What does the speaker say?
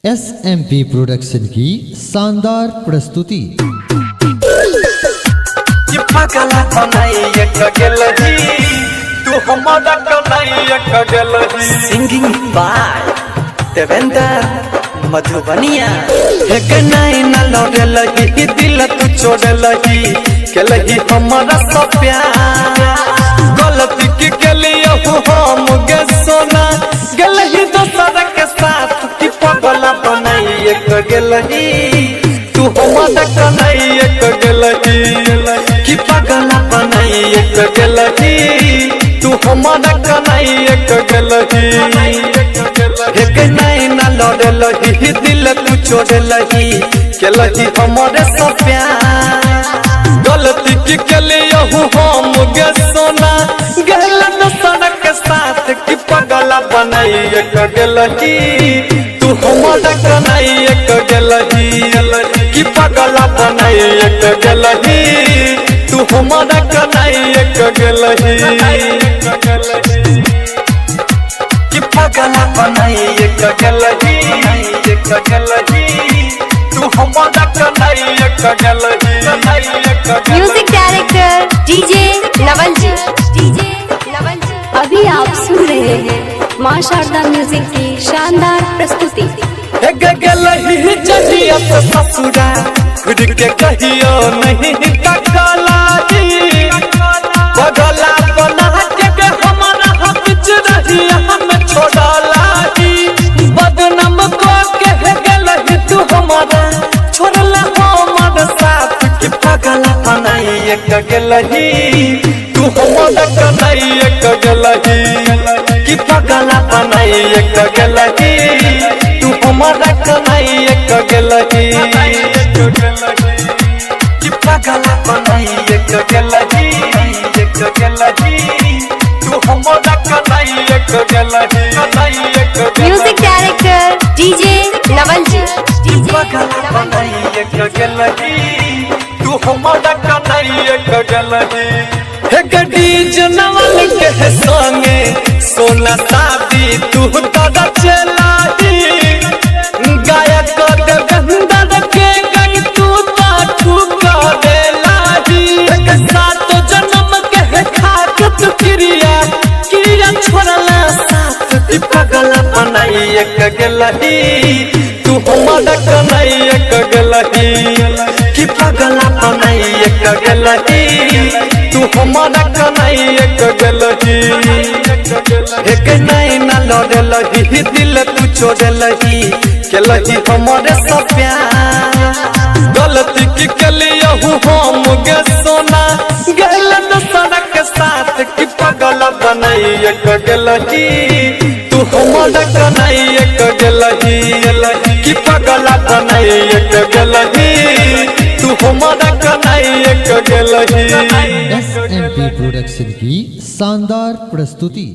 SMP production की शानदार प्रस्तुति। पगला बनाई तू हमारा कनाई सिंगिंग बाय देवेंद्र मधुबनिया एक नाई न लौटलही दिल तू छोड़लही केलही हमारा सब प्यार गलती की केलियो हम गे सोना गेलही दोसर के साथ की पगला बनाई गेलही तू हमारा कनाई गेलही की पगला बनाई गेलही तू हमारा कनाई गेलही एक नाई न लौटलही दिल तू छोड़लही केलही हमारे सब प्यार गलती की केलियो हम गे सोना गेल दोसर के साथ की पगला बनाई गेलही तू हमारा कनाई गेलही की पगला बनाई गेलही तू हमारा कनाई गेलही की पगला बनाई गेलही तू हमारा कनाई गेलही म्यूजिक डायरेक्टर डीजे नवल जी। अभी आप सुन रहे हैं मां शारदा म्यूजिक की शानदार प्रस्तुति। गेलही जहिया से ससुरा खुद के कहियो नहीं ककलाई बगला बना के हमारा बिच रही हम छोड़लाई बदनाम को के गेलही तू हमारा छोड़ला हमारा साथ की पगला बनाई गेलही तू हमारा कनाई गेलही की पगला बनाई गेलही तू हमारा कनाई गेलही की पगला बनाई गेलही तू हमारा कनाई गेलही म्यूजिक डायरेक्टर डीजे नवल जी। पगला बनाई गेलही तू हमारा कनाई गेलही डीज नवल के संगे सोना शादी तू तारा चलाई गायक देवेंद्र के गई तू ताठू देलाई सात जन्म के खाक तू क्रिया छोड़ला साथ की पगला बनाई गेलही तू हमारा कनाई गेलही की पगला बनाई गेलही तू हमारा कनाई गेलही एक नाई न लौटलही दिल तू छोड़लही केलही हमारे सब प्यार गलती की केलियो हम गे सोना गेल दोसर के साथ की पगला बनाई गेलही तू हमारा कनाई गेलही की पगला बनाई गेलही तू हमारा कनाई गेलही। SMP प्रोडक्शन की शानदार प्रस्तुति।